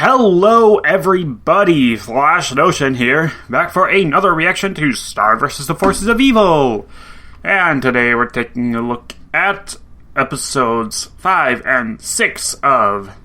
Hello everybody, Flash Notion here, back for another reaction to Star vs. the Forces of Evil. And today we're taking a look at episodes 5 and 6 of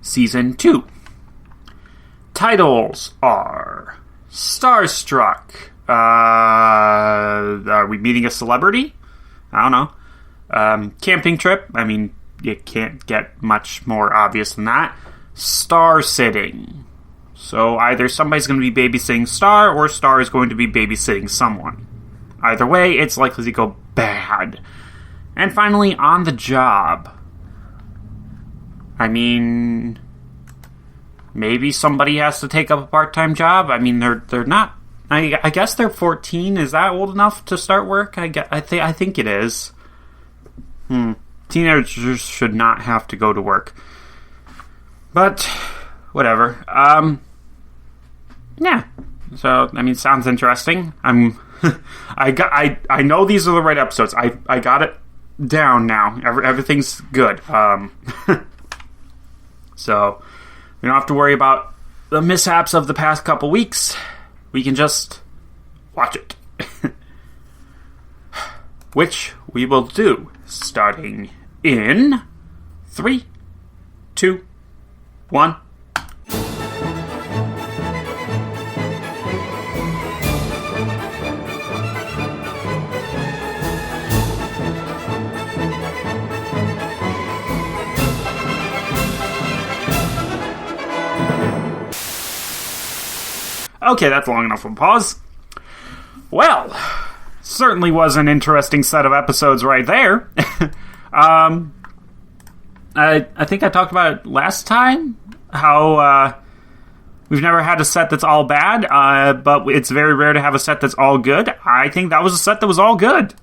Season 2. Titles are Starstruck. Are we meeting a celebrity? I don't know. Camping trip. I mean, you can't get much more obvious than that. Star sitting. So either somebody's going to be babysitting Star, or Star is going to be babysitting someone. Either way, it's likely to go bad. And finally, on the job. I mean, maybe somebody has to take up a part-time job. I mean, they're not. I guess they're 14. Is that old enough to start work? I think it is. Teenagers should not have to go to work. But, whatever. Yeah. So, I mean, sounds interesting. I know these are the right episodes. I got it down now. Everything's good. So, we don't have to worry about the mishaps of the past couple weeks. We can just watch it. Which we will do, starting in 3, 2, 1. Okay, that's long enough of a pause. Well, certainly was an interesting set of episodes right there. I think I talked about it last time, how we've never had a set that's all bad, but it's very rare to have a set that's all good. I think that was a set that was all good.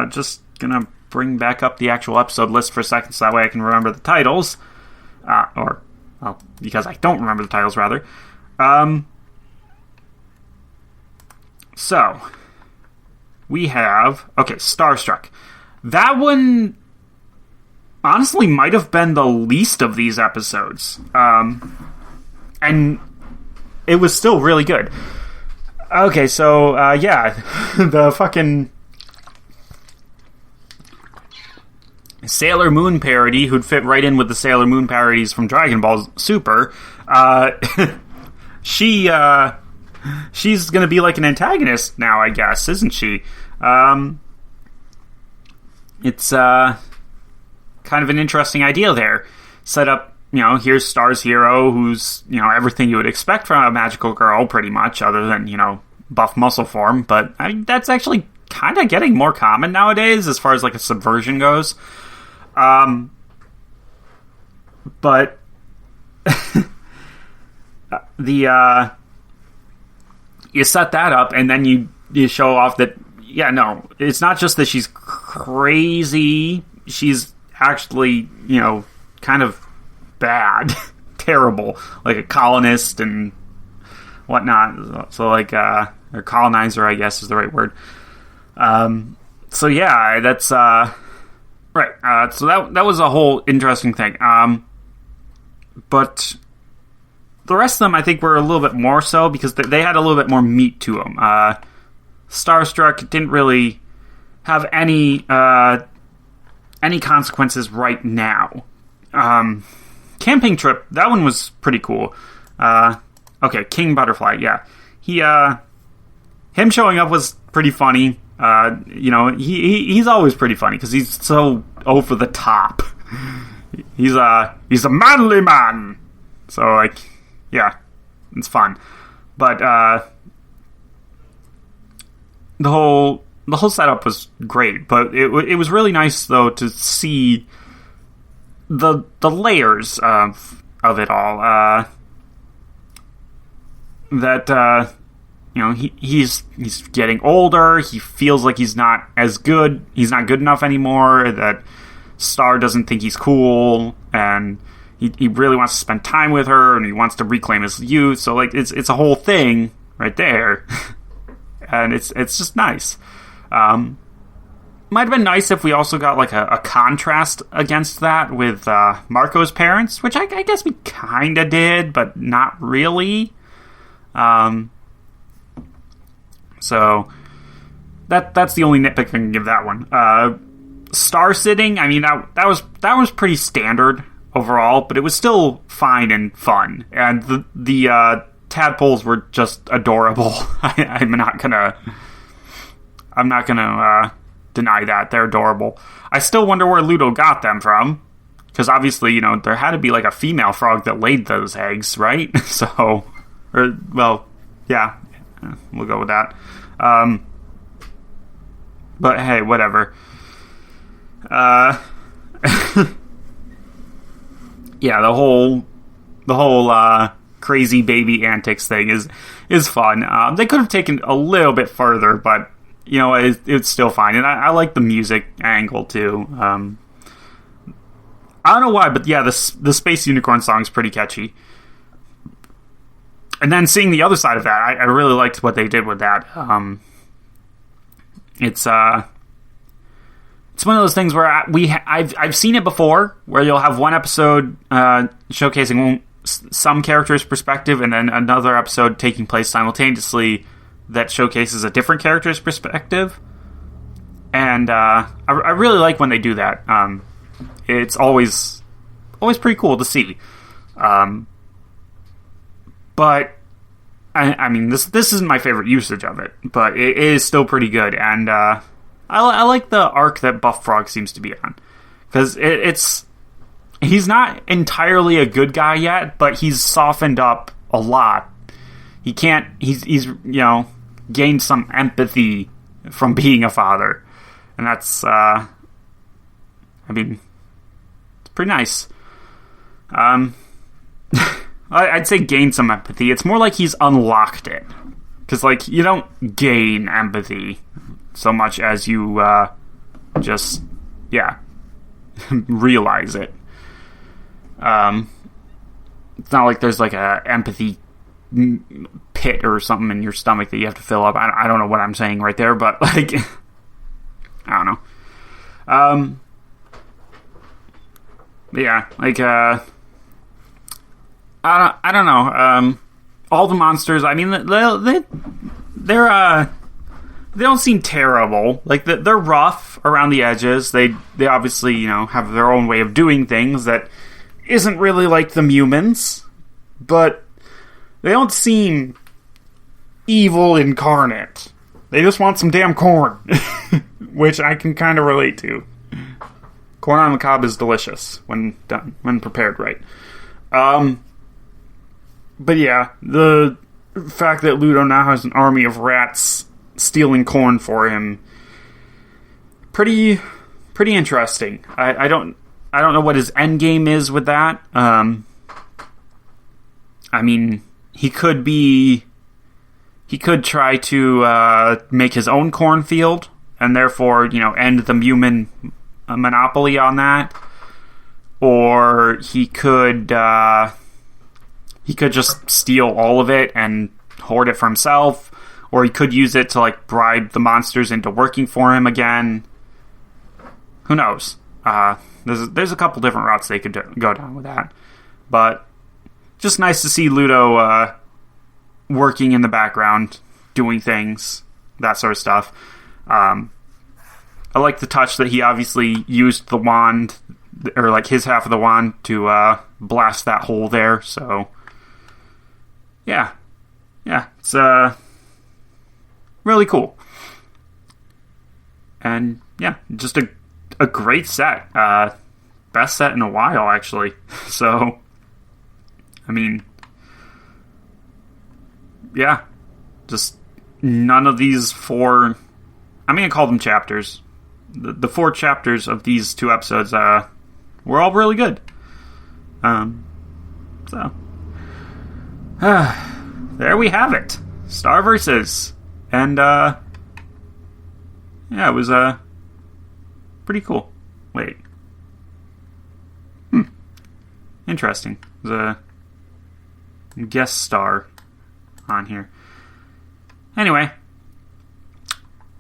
Just gonna bring back up the actual episode list for a second so that way I can remember the titles. Because I don't remember the titles, rather. So, we have... Okay, Starstruck. That one... honestly might have been the least of these episodes. And it was still really good. Okay, so, yeah. The fucking Sailor Moon parody, who'd fit right in with the Sailor Moon parodies from Dragon Ball Super, she's gonna be like an antagonist now, I guess, isn't she? It's, kind of an interesting idea there. Set up, here's Star's hero, who's, everything you would expect from a magical girl, pretty much, other than, buff muscle form. But that's actually kind of getting more common nowadays, as far as, like, a subversion goes. But you set that up, and then you show off that, it's not just that she's crazy, she's actually, kind of bad, terrible, like a colonist and whatnot. So, like, or colonizer, I guess is the right word. So yeah, that's right. So that was a whole interesting thing. But the rest of them, I think, were a little bit more so because they had a little bit more meat to them. Starstruck didn't really have any consequences right now. Camping trip, that one was pretty cool. Okay, King Butterfly, yeah. Him showing up was pretty funny. He's always pretty funny because he's so over the top. He's a manly man. So, like, yeah, it's fun. But the whole setup was great, but it was really nice though to see the layers of it all. He's getting older. He feels like he's not as good. He's not good enough anymore. That Star doesn't think he's cool, and he really wants to spend time with her, and he wants to reclaim his youth. So, like, it's a whole thing right there, and it's just nice. have been nice if we also got like a contrast against that with Marco's parents, which I guess we kind of did, but not really. So that's the only nitpick I can give that one. Star sitting, I mean that was pretty standard overall, but it was still fine and fun, and the tadpoles were just adorable. I'm not gonna deny that they're adorable. I still wonder where Ludo got them from, because obviously, there had to be like a female frog that laid those eggs, right? So, yeah, we'll go with that. But hey, whatever. Yeah, the whole crazy baby antics thing is fun. They could have taken a little bit further, but it's still fine, and I like the music angle too. I don't know why, but yeah, the Space Unicorn song is pretty catchy. And then seeing the other side of that, I really liked what they did with that. It's one of those things where I've seen it before, where you'll have one episode showcasing some character's perspective, and then another episode taking place simultaneously that showcases a different character's perspective. And I really like when they do that. It's always pretty cool to see. But I mean, this isn't my favorite usage of it, but it is still pretty good. And I like the arc that Buff Frog seems to be on, because he's not entirely a good guy yet, but he's softened up a lot. He's gained some empathy from being a father, and that's I mean, it's pretty nice. I'd say gain some empathy. It's more like he's unlocked it, because like you don't gain empathy so much as you just realize it. It's not like there's like a empathy pit or something in your stomach that you have to fill up. I don't know what I'm saying right there, but like I don't know. Yeah, like I don't know. All the monsters, I mean, they don't seem terrible. Like they're rough around the edges. They obviously have their own way of doing things that isn't really like the humans, but they don't seem evil incarnate. They just want some damn corn, which I can kind of relate to. Corn on the cob is delicious when done, when prepared right. But yeah, the fact that Ludo now has an army of rats stealing corn for him, pretty interesting. I don't know what his end game is with that. I mean, he could try to make his own cornfield and therefore end the human monopoly on that, or he could just steal all of it and hoard it for himself, or he could use it to like bribe the monsters into working for him again. Who knows? There's a couple different routes they could go down with that, but just nice to see Ludo working in the background, doing things, that sort of stuff. I like the touch that he obviously used the wand, or like his half of the wand, to blast that hole there. So yeah, it's really cool, and yeah, just a great set. Best set in a while, actually. So, I mean, yeah, just none of these four, I'm going to call them chapters. The 4 chapters of these 2 episodes were all really good. So, there we have it. Star Versus. And, yeah, it was pretty cool. Wait. Interesting. There's a guest star on here. Anyway,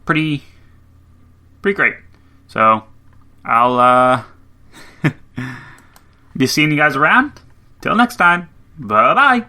pretty great. So I'll be seeing you guys around. Till next time. Bye-bye.